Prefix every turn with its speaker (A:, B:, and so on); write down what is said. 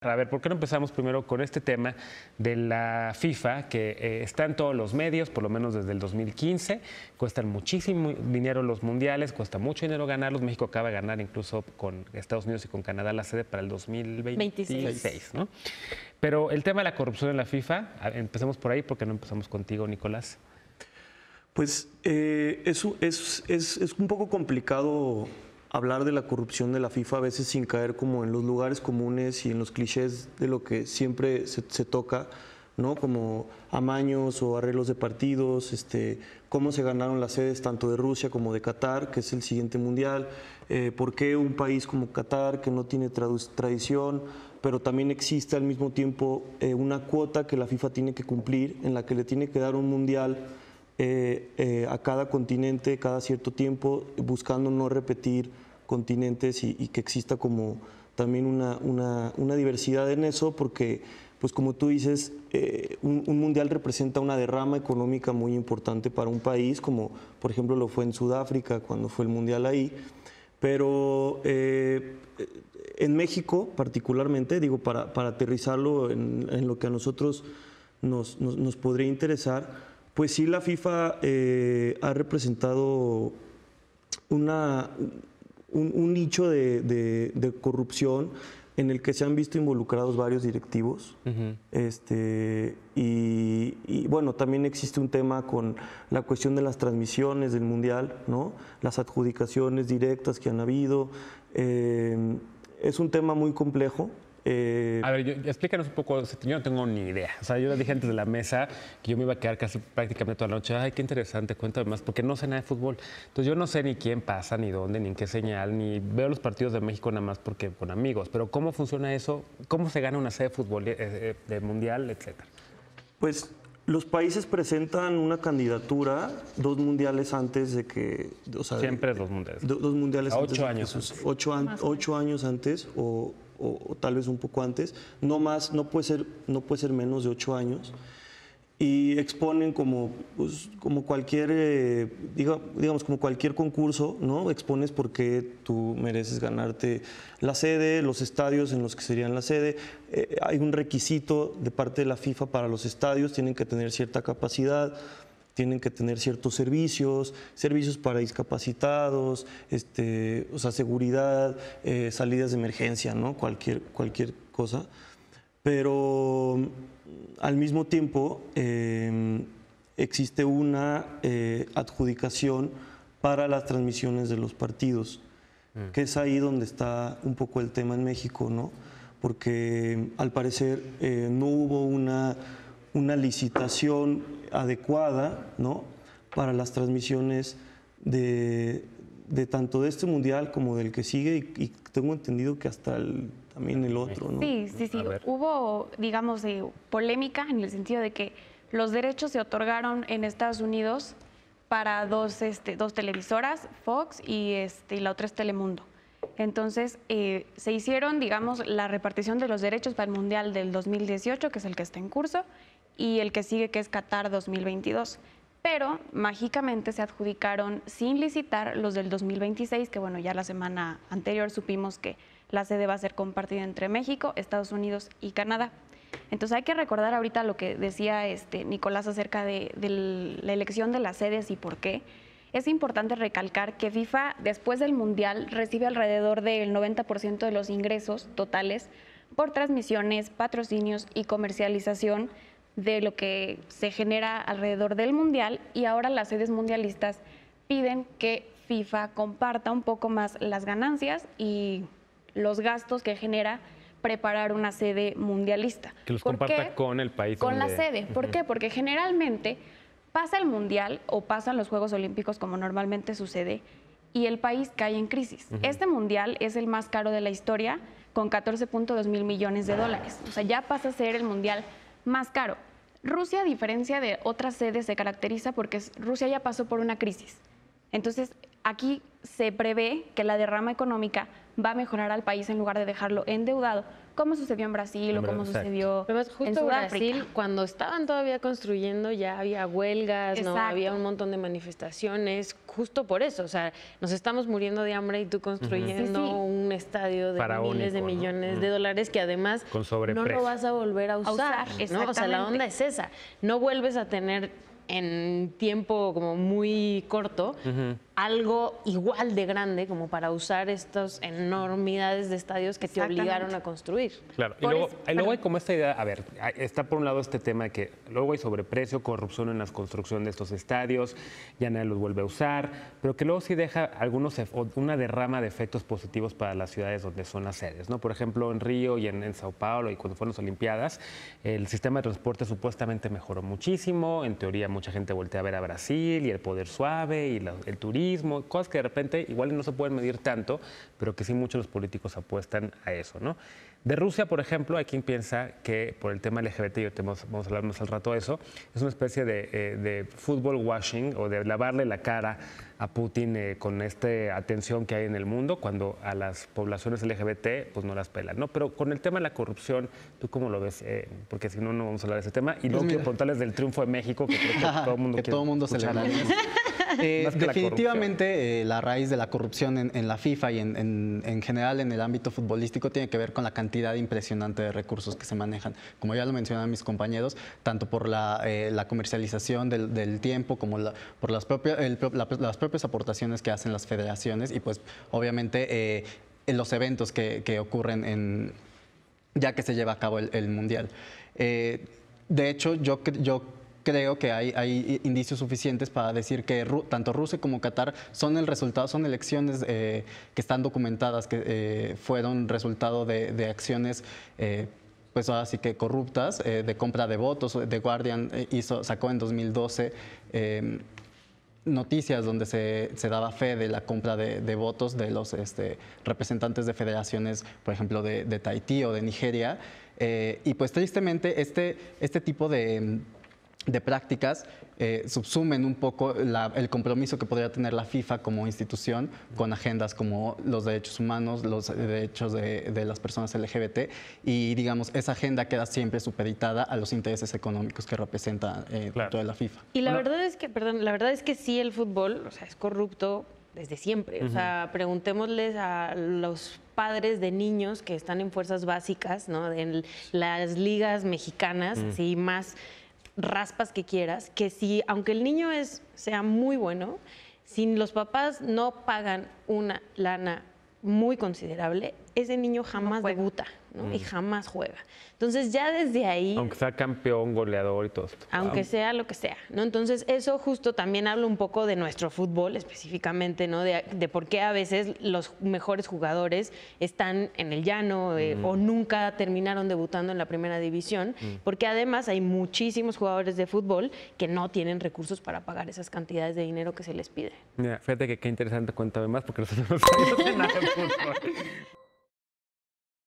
A: A ver, ¿por qué no empezamos primero con este tema de la FIFA, que está en todos los medios, por lo menos desde el 2015? Cuestan muchísimo dinero los mundiales, cuesta mucho dinero ganarlos. México acaba de ganar incluso con Estados Unidos y con Canadá la sede para el 2026, ¿no? Pero el tema de la corrupción en la FIFA, empecemos por ahí, porque no empezamos contigo, Nicolás.
B: Pues es un poco complicado hablar de la corrupción de la FIFA a veces sin caer como en los lugares comunes y en los clichés de lo que siempre se toca, ¿no? Como amaños o arreglos de partidos, cómo se ganaron las sedes tanto de Rusia como de Qatar, que es el siguiente mundial, por qué un país como Qatar, que no tiene tradición, pero también existe al mismo tiempo una cuota que la FIFA tiene que cumplir, en la que le tiene que dar un mundial a cada continente, cada cierto tiempo, buscando no repetir continentes y que exista como también una diversidad en eso, porque, pues como tú dices, un mundial representa una derrama económica muy importante para un país, como por ejemplo lo fue en Sudáfrica cuando fue el mundial ahí, pero en México particularmente, digo, para aterrizarlo en lo que a nosotros nos podría interesar, pues sí, la FIFA ha representado un nicho de corrupción en el que se han visto involucrados varios directivos. Y bueno, también existe un tema con la cuestión de las transmisiones del Mundial, ¿no? Las adjudicaciones directas que han habido. Es un tema muy complejo.
A: A ver, explícanos un poco, yo no tengo ni idea. O sea, yo le dije antes de la mesa que yo me iba a quedar casi prácticamente toda la noche. Ay, qué interesante, cuéntame más, porque no sé nada de fútbol. Entonces yo no sé ni quién pasa, ni dónde, ni en qué señal, ni veo los partidos de México nada más porque con amigos. Pero ¿cómo funciona eso? ¿Cómo se gana una sede de fútbol, de mundial, etcétera?
B: Pues los países presentan una candidatura 2 mundiales antes de que... O sea,
A: siempre 2 mundiales.
B: 2 mundiales antes.
A: 8 años antes.
B: 8 años antes o tal vez un poco antes, no más, no puede ser menos de 8 años, y exponen como cualquier, digamos, como cualquier concurso, ¿no? Expones por qué tú mereces ganarte la sede, los estadios en los que serían la sede. Hay un requisito de parte de la FIFA para los estadios, tienen que tener cierta capacidad, tienen que tener ciertos servicios para discapacitados, o sea, seguridad, salidas de emergencia, ¿no? Cualquier cosa. Pero al mismo tiempo existe una adjudicación para las transmisiones de los partidos, que es ahí donde está un poco el tema en México, ¿no? Porque al parecer no hubo una licitación adecuada, ¿no? Para las transmisiones de tanto de este mundial como del que sigue, y tengo entendido que hasta también el otro, ¿no?
C: Sí. Hubo, digamos, polémica en el sentido de que los derechos se otorgaron en Estados Unidos para dos televisoras, Fox y la otra es Telemundo. Entonces, se hicieron, digamos, la repartición de los derechos para el Mundial del 2018, que es el que está en curso, y el que sigue, que es Qatar 2022. Pero, mágicamente, se adjudicaron sin licitar los del 2026, que bueno, ya la semana anterior supimos que la sede va a ser compartida entre México, Estados Unidos y Canadá. Entonces, hay que recordar ahorita lo que decía Nicolás acerca de la elección de las sedes y por qué. Es importante recalcar que FIFA, después del Mundial, recibe alrededor del 90% de los ingresos totales por transmisiones, patrocinios y comercialización de lo que se genera alrededor del Mundial, y ahora las sedes mundialistas piden que FIFA comparta un poco más las ganancias y los gastos que genera preparar una sede mundialista.
A: Que los comparta con el país.
C: Con la sede. ¿Por qué? Porque generalmente pasa el Mundial o pasan los Juegos Olímpicos como normalmente sucede y el país cae en crisis. Este Mundial es el más caro de la historia, con 14.2 mil millones de dólares. O sea, ya pasa a ser el Mundial más caro. Rusia, a diferencia de otras sedes, se caracteriza porque Rusia ya pasó por una crisis. Entonces, Aquí se prevé que la derrama económica va a mejorar al país en lugar de dejarlo endeudado, como sucedió en Brasil o como sucedió
D: Además,
C: en
D: justo
C: Sudáfrica.
D: Brasil, cuando estaban todavía construyendo, ya había huelgas, ¿no?
C: Exacto.
D: Había un montón de manifestaciones, justo por eso. O sea, nos estamos muriendo de hambre y tú construyendo
C: Sí, sí.
D: un estadio de
A: Faraónico,
D: miles de
A: ¿no?
D: millones de dólares que además
A: Con
D: no
A: sobreprecio.
D: lo vas a volver a usar, ¿no? O sea, la
C: exactamente.
D: onda es esa. No vuelves a tener en tiempo como muy corto algo igual de grande como para usar estas enormidades de estadios que te
C: Exactamente.
D: obligaron a construir.
A: Claro, y
C: Por
A: luego,
C: eso-
A: y luego hay
C: perdón.
A: como esta idea, a ver, está por un lado este tema de que luego hay sobreprecio, corrupción en la construcción de estos estadios, ya nadie los vuelve a usar, pero que luego sí deja una derrama de efectos positivos para las ciudades donde son las sedes, ¿no? Por ejemplo, en Río y en Sao Paulo y cuando fueron las Olimpiadas, el sistema de transporte supuestamente mejoró muchísimo, en teoría mucha gente voltea a ver a Brasil y el poder suave y el turismo, cosas que de repente igual no se pueden medir tanto, pero que sí muchos los políticos apuestan a eso, ¿no? De Rusia, por ejemplo, hay quien piensa que por el tema LGBT, y vamos a hablar más al rato de eso, es una especie de fútbol washing o de lavarle la cara a Putin con esta atención que hay en el mundo, cuando a las poblaciones LGBT pues no las pelan, ¿no? Pero con el tema de la corrupción, ¿tú cómo lo ves? Porque si no, no vamos a hablar de ese tema. Y luego quiero preguntarles del triunfo de México, que creo que todo el mundo
E: que
A: quiere
E: todo el mundo
A: escuchar.
E: celebra.
A: Más que la
E: Definitivamente la raíz de la corrupción en la FIFA y en general en el ámbito futbolístico tiene que ver con la cantidad impresionante de recursos que se manejan. Como ya lo mencionaban mis compañeros, tanto por la comercialización del tiempo como por las propias aportaciones que hacen las federaciones y pues obviamente en los eventos que ocurren ya que se lleva a cabo el Mundial. De hecho, yo creo que hay indicios suficientes para decir que tanto Rusia como Qatar son elecciones que están documentadas, que fueron resultado de acciones pues ahora sí que corruptas, de compra de votos. The Guardian sacó en 2012 noticias donde se daba fe de la compra de votos de los representantes de federaciones, por ejemplo, de Tahití o de Nigeria. Y pues tristemente este tipo de prácticas subsumen un poco el compromiso que podría tener la FIFA como institución con agendas como los derechos humanos, los derechos de las personas LGBT y digamos esa agenda queda siempre supeditada a los intereses económicos que representa toda la FIFA.
D: Y la verdad es que, perdón, la verdad es que sí el fútbol, o sea, es corrupto desde siempre. O sea, preguntémosles a los padres de niños que están en fuerzas básicas, ¿no? En las ligas mexicanas, así más raspas que quieras, que si, aunque el niño sea muy bueno, si los papás no pagan una lana muy considerable, ese niño jamás debuta, ¿no? Y jamás juega. Entonces ya desde ahí...
A: Aunque sea campeón, goleador y todo esto.
D: Aunque sea lo que sea, ¿no? Entonces eso justo también habla un poco de nuestro fútbol específicamente, ¿no? De por qué a veces los mejores jugadores están en el llano o nunca terminaron debutando en la primera división, porque además hay muchísimos jugadores de fútbol que no tienen recursos para pagar esas cantidades de dinero que se les pide.
A: Mira, fíjate que qué interesante, cuéntame más, porque nosotros no sabemos nada de fútbol.